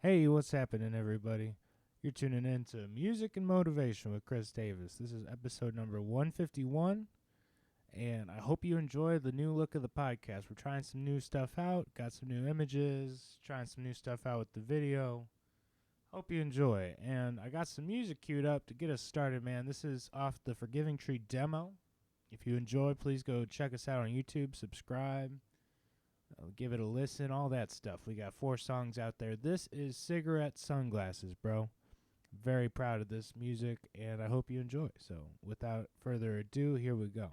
Hey, what's happening, everybody? You're tuning in to Music and Motivation with Chris Davis. This is episode number 151, and I hope you enjoy the new look of the podcast. We're trying some new stuff out, got some new images, trying some new stuff out with the video. Hope you enjoy. And I got some music queued up to get us started, man. This is off the Forgiving Tree demo. If you enjoy, please go check us out on YouTube, subscribe. Give it a listen, all that stuff. We got 4 songs out there. This is Cigarette Sunglasses, bro. Very proud of this music, and I hope you enjoy. So, without further ado, here we go.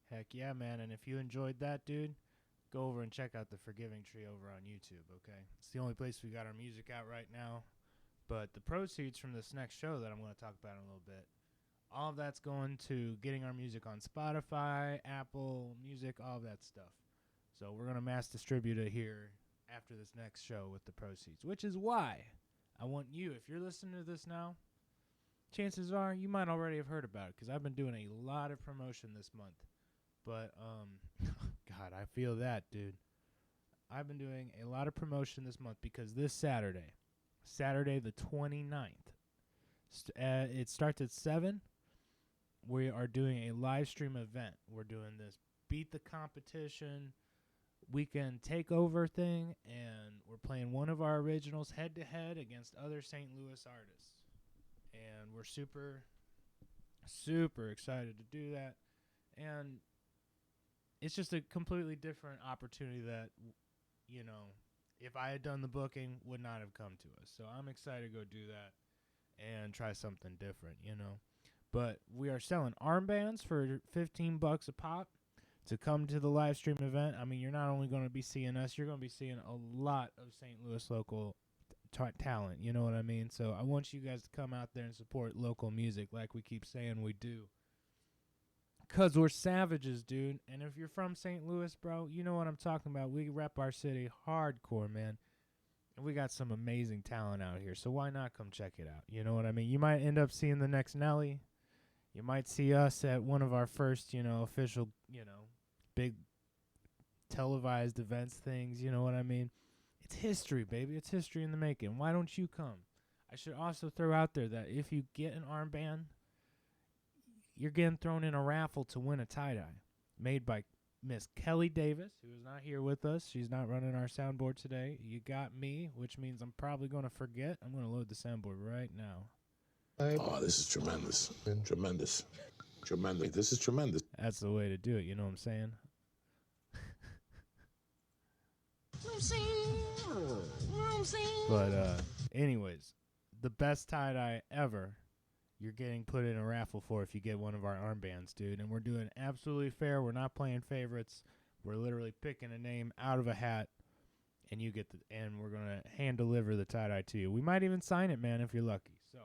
Heck yeah, man. And if you enjoyed that, dude, go over and check out the Forgiving Tree over on YouTube, okay? It's the only place we got our music out right now. But the proceeds from this next show that I'm going to talk about in a little bit, all of that's going to getting our music on Spotify, Apple Music, all of that stuff. So we're going to mass distribute it here after this next show with the proceeds, which is why I want you, if you're listening to this now, chances are you might already have heard about it because I've been doing a lot of promotion this month. But, God, I feel that, dude. I've been doing a lot of promotion this month because this Saturday the 29th, it starts at 7. We are doing a live stream event. We're doing this Beat the Competition weekend takeover thing, and we're playing one of our originals head-to-head against other St. Louis artists. And we're super, super excited to do that. And it's just a completely different opportunity that, you know, if I had done the booking, would not have come to us. So I'm excited to go do that and try something different, you know. But we are selling armbands for $15 a pop to come to the live stream event. I mean, you're not only going to be seeing us, you're going to be seeing a lot of St. Louis local talent. You know what I mean? So I want you guys to come out there and support local music like we keep saying we do. Because we're savages, dude. And if you're from St. Louis, bro, you know what I'm talking about. We rep our city hardcore, man. And we got some amazing talent out here. So why not come check it out? You know what I mean? You might end up seeing the next Nelly. You might see us at one of our first, official, big televised events things. You know what I mean? It's history, baby. It's history in the making. Why don't you come? I should also throw out there that if you get an armband, you're getting thrown in a raffle to win a tie-dye made by Miss Kelly Davis, who is not here with us. She's not running our soundboard today. You got me, which means I'm probably going to forget. I'm going to load the soundboard right now. Oh, this is tremendous. Tremendous. Tremendous. This is tremendous. That's the way to do it, you know what I'm saying? But anyways, the best tie-dye ever you're getting put in a raffle for if you get one of our armbands, dude. And we're doing absolutely fair. We're not playing favorites. We're literally picking a name out of a hat, and you get and we're gonna hand deliver the tie-dye to you. We might even sign it, man, if you're lucky. So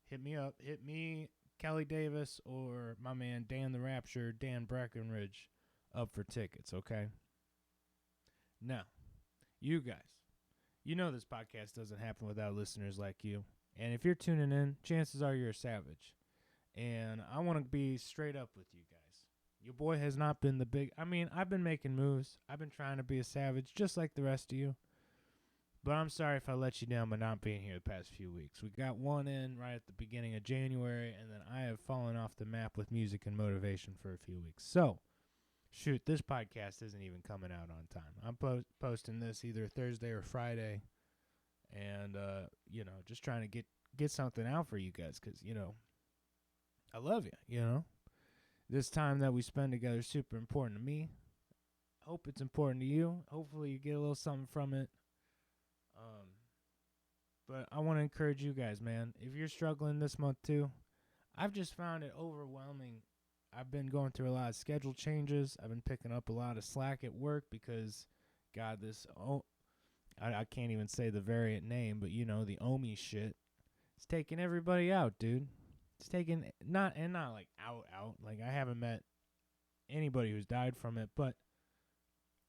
hit me up. Hit me, Kelly Davis, or my man Dan the Rapture, Dan Breckenridge, up for tickets, okay? Now, you guys, you know this podcast doesn't happen without listeners like you. And if you're tuning in, chances are you're a savage. And I want to be straight up with you guys. Your boy has not been the big... I've been making moves. I've been trying to be a savage just like the rest of you. But I'm sorry if I let you down by not being here the past few weeks. We got one in right at the beginning of January, and then I have fallen off the map with music and motivation for a few weeks. So, shoot, this podcast isn't even coming out on time. I'm posting this either Thursday or Friday. And, just trying to get something out for you guys because, I love you, This time that we spend together is super important to me. Hope it's important to you. Hopefully you get a little something from it. But I want to encourage you guys, man. If you're struggling this month too, I've just found it overwhelming. I've been going through a lot of schedule changes. I've been picking up a lot of slack at work because, God, I can't even say the variant name, but the OMI shit. It's taking everybody out, dude. It's taking not like out. Like I haven't met anybody who's died from it, but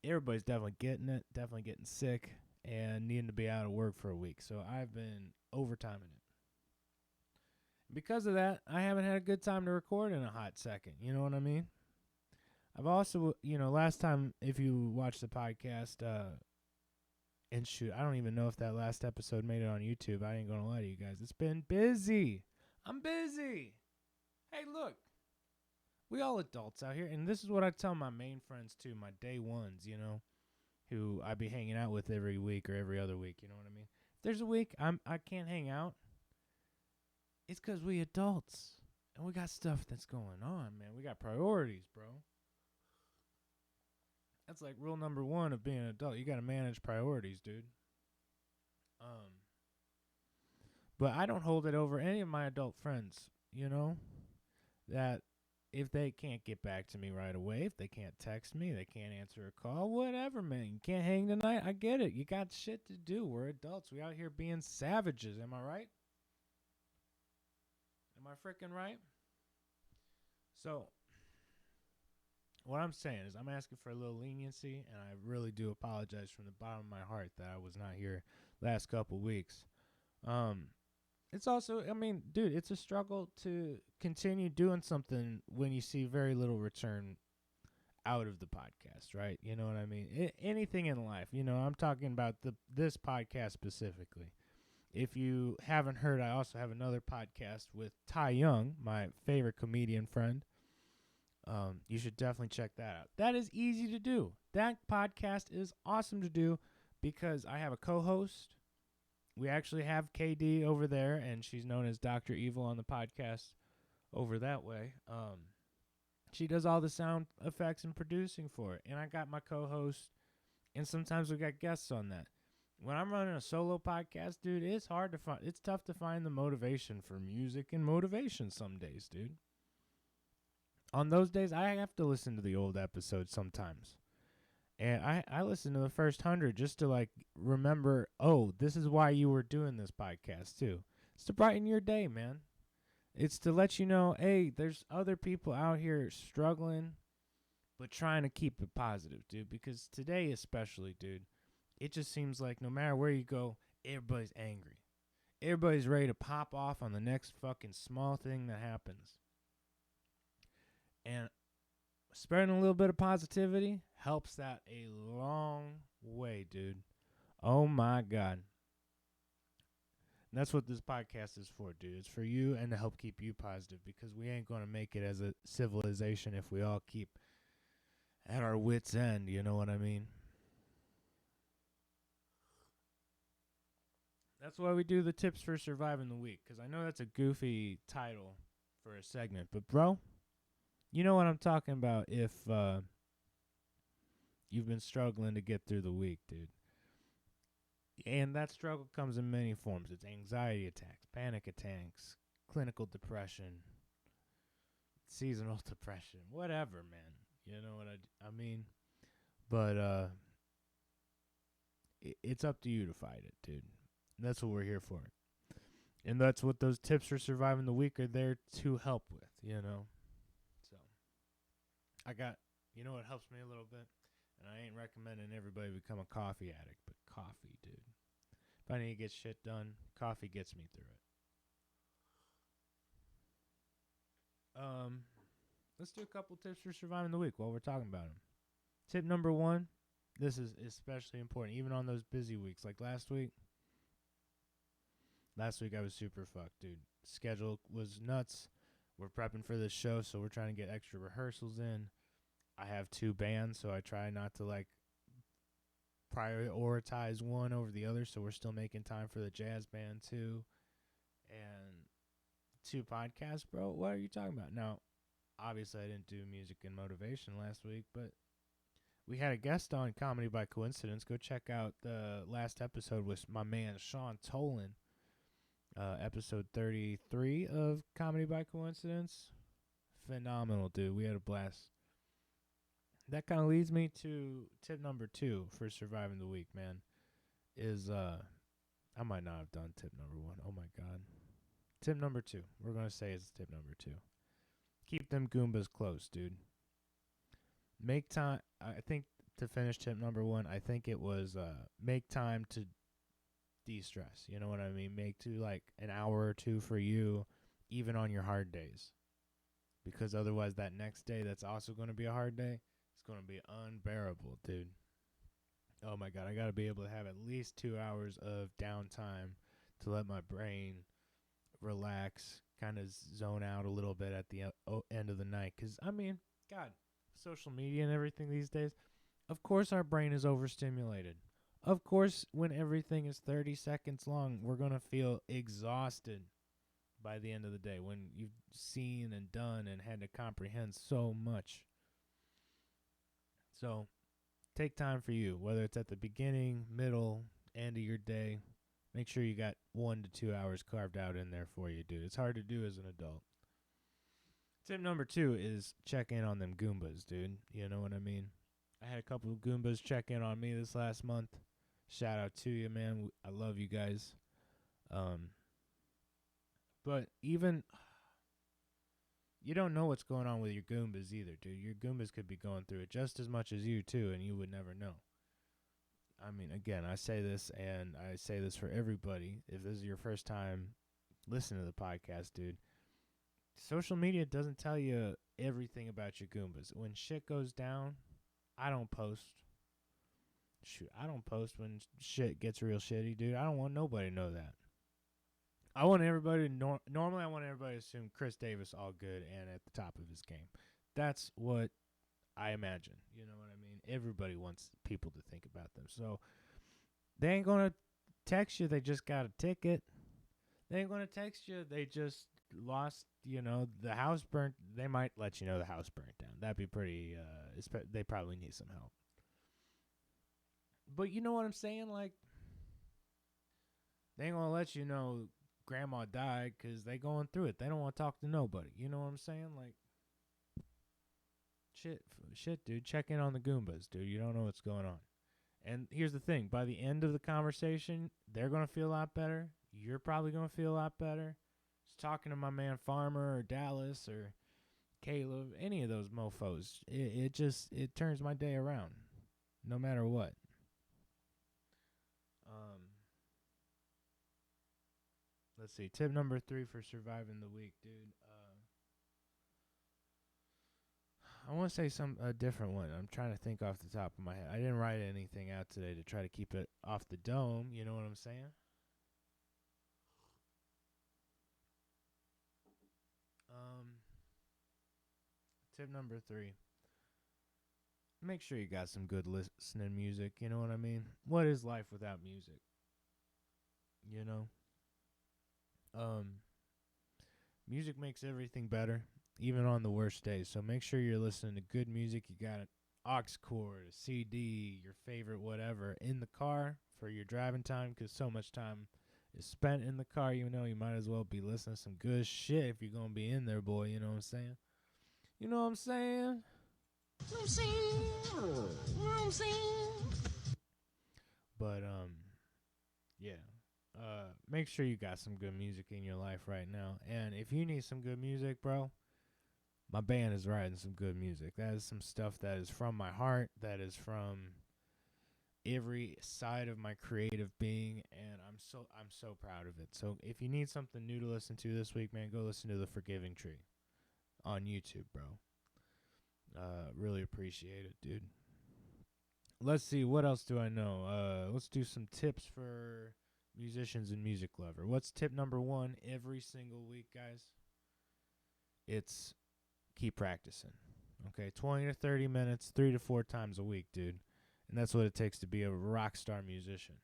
everybody's definitely getting it, definitely getting sick, and needing to be out of work for a week. So I've been overtiming it. Because of that, I haven't had a good time to record in a hot second. You know what I mean? I've also, last time, if you watched the podcast, and shoot, I don't even know if that last episode made it on YouTube. I ain't going to lie to you guys. It's been busy. I'm busy. Hey, look. We all adults out here. And this is what I tell my main friends, too. My day ones, who I be hanging out with every week or every other week. You know what I mean? If there's a week I can't hang out, it's because we adults. And we got stuff that's going on, man. We got priorities, bro. That's like rule number one of being an adult. You got to manage priorities, dude. But I don't hold it over any of my adult friends, that if they can't get back to me right away, if they can't text me, they can't answer a call, whatever, man. You can't hang tonight. I get it. You got shit to do. We're adults. We out here being savages. Am I right? Am I freaking right? So, what I'm saying is I'm asking for a little leniency, and I really do apologize from the bottom of my heart that I was not here last couple weeks. It's also, dude, it's a struggle to continue doing something when you see very little return out of the podcast, right? You know what I mean? Anything in life, I'm talking about this podcast specifically. If you haven't heard, I also have another podcast with Ty Young, my favorite comedian friend. You should definitely check that out. That is easy to do. That podcast is awesome to do because I have a co-host. We actually have KD over there, and she's known as Dr. Evil on the podcast over that way. She does all the sound effects and producing for it. And I got my co-host, and sometimes we got guests on that. When I'm running a solo podcast, dude, it's hard to find. It's tough to find the motivation for music and motivation some days, dude. On those days, I have to listen to the old episodes sometimes. And I listened to the first 100 just to like remember, oh, this is why you were doing this podcast too. It's to brighten your day, man. It's to let you know, hey, there's other people out here struggling, but trying to keep it positive, dude. Because today, especially, dude, it just seems like no matter where you go, everybody's angry. Everybody's ready to pop off on the next fucking small thing that happens. And spreading a little bit of positivity helps that a long way, dude. Oh my God. And that's what this podcast is for, dude. It's for you and to help keep you positive, because we ain't going to make it as a civilization if we all keep at our wits' end, you know what I mean? That's why we do the tips for surviving the week, because I know that's a goofy title for a segment, but bro, you know what I'm talking about if you've been struggling to get through the week, dude. And that struggle comes in many forms. It's anxiety attacks, panic attacks, clinical depression, seasonal depression, whatever, man. You know what I mean? But it's up to you to fight it, dude. And that's what we're here for. And that's what those tips for surviving the week are there to help with, you know? So, you know what helps me a little bit? And I ain't recommending everybody become a coffee addict, but coffee, dude. If I need to get shit done, coffee gets me through it. Let's do a couple tips for surviving the week while we're talking about them. Tip number 1, this is especially important, even on those busy weeks. Like last week I was super fucked, dude. Schedule was nuts. We're prepping for this show, so we're trying to get extra rehearsals in. I have 2 bands, so I try not to like prioritize one over the other, so we're still making time for the jazz band too. And 2 podcasts, bro. What are you talking about? Now, obviously I didn't do music and motivation last week, but we had a guest on Comedy by Coincidence. Go check out the last episode with my man Sean Tolan. Episode 33 of Comedy by Coincidence. Phenomenal, dude. We had a blast. That kind of leads me to tip number 2 for surviving the week, man. Is I might not have done tip number 1. Oh my God. Tip number 2. We're gonna say it's tip number 2. Keep them Goombas close, dude. Make time. I think to finish tip number 1, I think it was make time to de-stress. You know what I mean? Make to like an hour or 2 for you, even on your hard days. Because otherwise that next day that's also going to be a hard day, it's going to be unbearable, dude. Oh my God, I got to be able to have at least 2 hours of downtime to let my brain relax, kind of zone out a little bit at the end of the night. Because, I mean, God, social media and everything these days, of course our brain is overstimulated. Of course, when everything is 30 seconds long, we're going to feel exhausted by the end of the day when you've seen and done and had to comprehend so much. So take time for you, whether it's at the beginning, middle, end of your day. Make sure you got 1 to 2 hours carved out in there for you, dude. It's hard to do as an adult. Tip number 2 is check in on them Goombas, dude. You know what I mean? I had a couple of Goombas check in on me this last month. Shout out to you, man. I love you guys. But even you don't know what's going on with your Goombas either, dude. Your Goombas could be going through it just as much as you too, and you would never know. I mean, again, I say this, and I say this for everybody. If this is your first time listening to the podcast, dude, social media doesn't tell you everything about your Goombas. When shit goes down, I don't post. Shoot, I don't post when shit gets real shitty, dude. I don't want nobody to know that. I want everybody to normally I want everybody to assume Chris Davis all good and at the top of his game. That's what I imagine. You know what I mean? Everybody wants people to think about them. So they ain't going to text you they just got a ticket. They ain't going to text you they just lost, the house burnt. They might let you know the house burnt down. That'd be pretty they probably need some help. But you know what I'm saying? Like, they ain't going to let you know grandma died because they going through it. They don't want to talk to nobody. You know what I'm saying? Like, Shit, dude. Check in on the Goombas, dude. You don't know what's going on. And here's the thing. By the end of the conversation, they're going to feel a lot better. You're probably going to feel a lot better. Just talking to my man Farmer or Dallas or Caleb, any of those mofos, it turns my day around, no matter what. Let's see. Tip number 3 for surviving the week, dude. I want to say a different one. I'm trying to think off the top of my head. I didn't write anything out today to try to keep it off the dome. You know what I'm saying? Tip number 3. Make sure you got some good listening music. You know what I mean? What is life without music? You know? Music makes everything better, even on the worst days. So make sure you're listening to good music. You got an aux cord, a CD, your favorite whatever in the car for your driving time, because so much time is spent in the car. You know, you might as well be listening to some good shit if you're going to be in there, boy. You know what I'm saying? You know what I'm saying? But, yeah. Make sure you got some good music in your life right now. And if you need some good music, bro, my band is writing some good music. That is some stuff that is from my heart, that is from every side of my creative being, and I'm so proud of it. So if you need something new to listen to this week, man, go listen to The Forgiving Tree on YouTube, bro. Really appreciate it, dude. Let's see, what else do I know? Let's do some tips for musicians and music lover. What's tip number 1 every single week, guys? It's keep practicing. Okay, 20 to 30 minutes, 3 to 4 times a week, dude. And that's what it takes to be a rock star musician.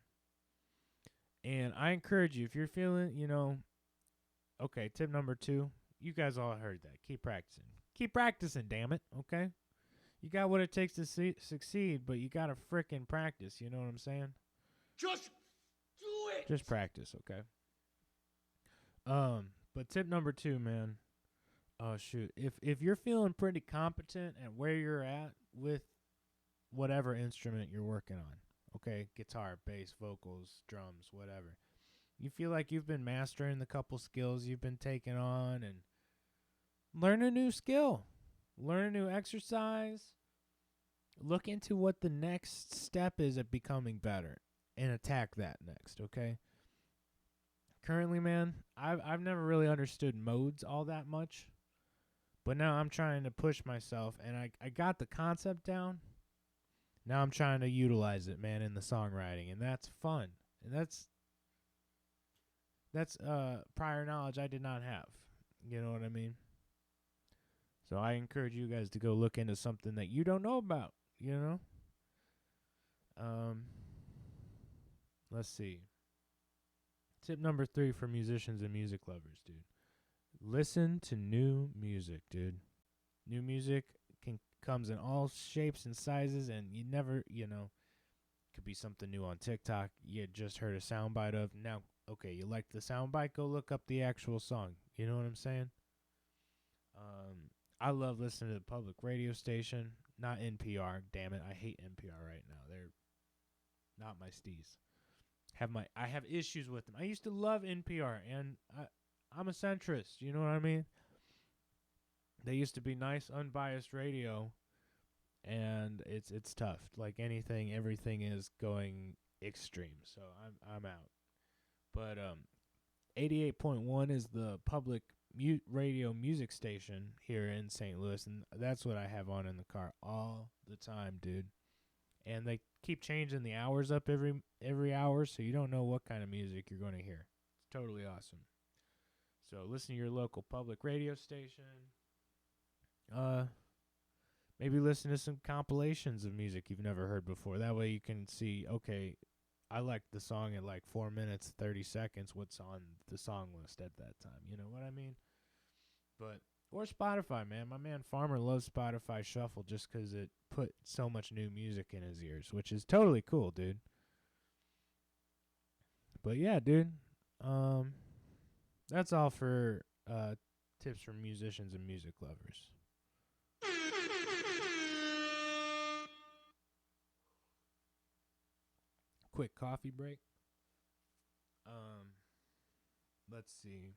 And I encourage you, if you're feeling, okay, tip number 2, you guys all heard that. Keep practicing. Keep practicing, damn it, okay? You got what it takes to succeed, but you got to frickin' practice, you know what I'm saying? Just do it. Just practice, okay? But tip number 2, man. Oh, shoot. If you're feeling pretty competent at where you're at with whatever instrument you're working on, okay, guitar, bass, vocals, drums, whatever, you feel like you've been mastering the couple skills you've been taking on, and learn a new skill, learn a new exercise, look into what the next step is at becoming better, and attack that next, okay? Currently, man, I've never really understood modes all that much, but now I'm trying to push myself, and I got the concept down. Now I'm trying to utilize it, man, in the songwriting, and that's fun. And that's prior knowledge I did not have. You know what I mean? So I encourage you guys to go look into something that you don't know about, you know? Let's see. Tip number 3 for musicians and music lovers, dude. Listen to new music, dude. New music comes in all shapes and sizes, and you never, could be something new on TikTok you just heard a soundbite of. Now, okay, you like the soundbite, go look up the actual song. You know what I'm saying? I love listening to the public radio station, not NPR. Damn it, I hate NPR right now. They're not my steez. I have issues with them. I used to love NPR, and I'm a centrist. You know what I mean? They used to be nice, unbiased radio, and it's tough. Like anything, everything is going extreme. So I'm out. But 88.1 is the public radio music station here in St. Louis, and that's what I have on in the car all the time, dude. And they keep changing the hours up every hour, so you don't know what kind of music you're going to hear. It's totally awesome. So listen to your local public radio station. Maybe listen to some compilations of music you've never heard before. That way you can see, okay, I like the song at like 4 minutes, 30 seconds. What's on the song list at that time? You know what I mean? Or Spotify, man. My man Farmer loves Spotify Shuffle just because it put so much new music in his ears, which is totally cool, dude. But yeah, dude. That's all for tips for musicians and music lovers. quick coffee break. Let's see.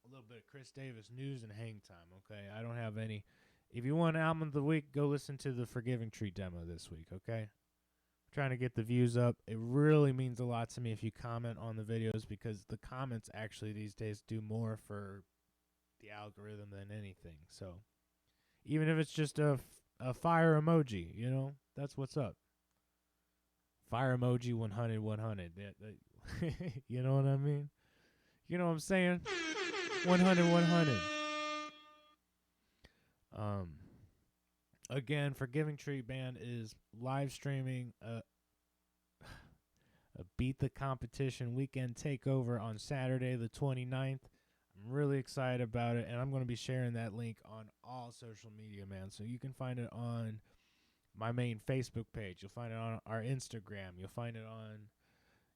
A little bit of Chris Davis news and hang time, okay? I don't have any. If you want album of the week, go listen to the Forgiving Tree demo this week, okay? Trying to get the views up. It really means a lot to me if you comment on the videos, because the comments actually these days do more for the algorithm than anything. So even if it's just a fire emoji, you know, that's what's up. Fire emoji 100 100. You know what I mean? You know what I'm saying? 100 100. Again, Forgiving Tree Band is live streaming a Beat the Competition weekend takeover on Saturday the 29th. I'm really excited about it, and I'm going to be sharing that link on all social media, man. So you can find it on my main Facebook page. You'll find it on our Instagram. You'll find it on,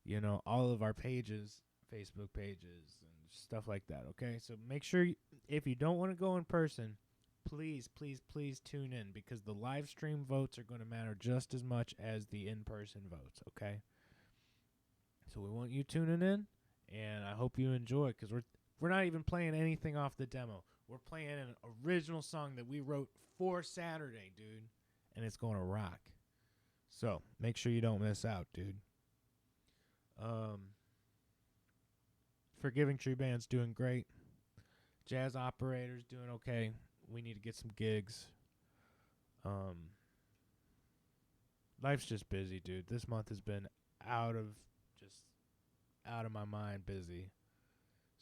you know, all of our pages, Facebook pages, and stuff like that, okay? So make sure, if you don't want to go in person, please, please, please tune in, because the live stream votes are going to matter just as much as the in-person votes, okay? So we want you tuning in, and I hope you enjoy, because we're not even playing anything off the demo. We're playing an original song that we wrote for Saturday, dude, and it's going to rock. So make sure you don't miss out, dude. Forgiving Tree Band's doing great. Jazz Operator's doing okay. We need to get some gigs. Life's just busy, dude. This month has been out of my mind busy.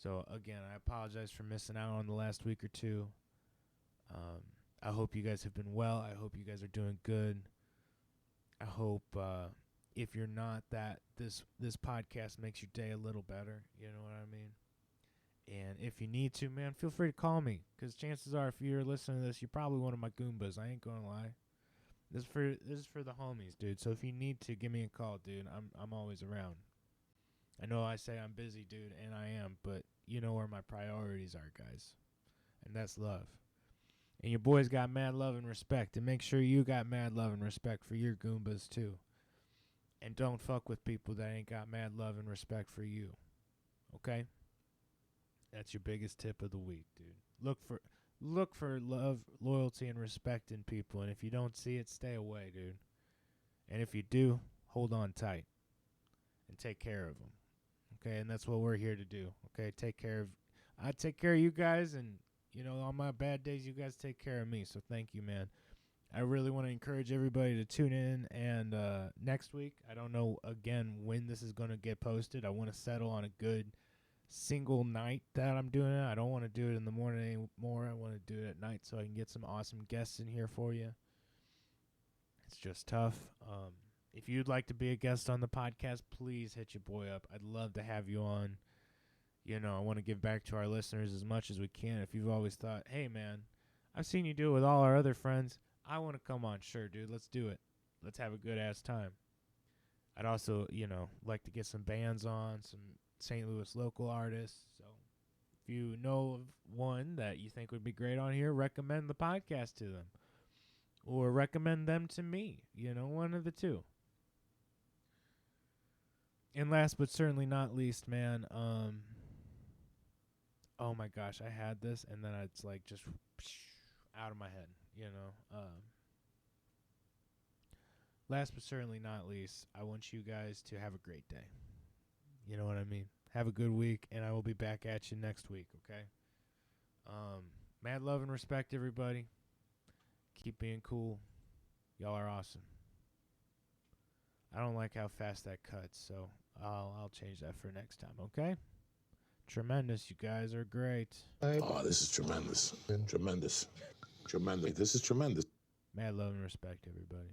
So again, I apologize for missing out on the last week or two. I hope you guys have been well. I hope you guys are doing good. I hope if you're not, that this podcast makes your day a little better. You know what I mean? And if you need to, man, feel free to call me, because chances are, if you're listening to this, you're probably one of my Goombas. I ain't gonna lie. This is for the homies, dude. So if you need to, give me a call, dude. I'm always around. I know I say I'm busy, dude, and I am, but you know where my priorities are, guys. And that's love. And your boys got mad love and respect. And make sure you got mad love and respect for your Goombas, too. And don't fuck with people that ain't got mad love and respect for you. Okay? That's your biggest tip of the week, dude. Look for love, loyalty, and respect in people. And if you don't see it, stay away, dude. And if you do, hold on tight. And take care of them. Okay, and that's what we're here to do. Okay, I take care of you guys, and you know, on my bad days, you guys take care of me. So thank you, man. I really want to encourage everybody to tune in, and next week, I don't know again when this is going to get posted. I want to settle on a good single night that I'm doing it. I don't want to do it in the morning anymore. I want to do it at night so I can get some awesome guests in here for you. It's just tough. If you'd like to be a guest on the podcast, please hit your boy up. I'd love to have you on. You know, I want to give back to our listeners as much as we can. If you've always thought, hey, man, I've seen you do it with all our other friends. I want to come on. Sure, dude, let's do it. Let's have a good-ass time. I'd also, you know, like to get some bands on, some St. Louis local artists. So if you know of one that you think would be great on here, recommend the podcast to them. Or recommend them to me. You know, one of the two. And last but certainly not least, man, oh my gosh, I had this, and then it's like just out of my head, you know. Last but certainly not least, I want you guys to have a great day. You know what I mean? Have a good week, and I will be back at you next week, okay? Mad love and respect, everybody. Keep being cool. Y'all are awesome. I don't like how fast that cuts, so I'll change that for next time, okay? Tremendous. You guys are great. Oh, this is tremendous. Tremendous. Tremendous. This is tremendous. Mad love and respect, everybody.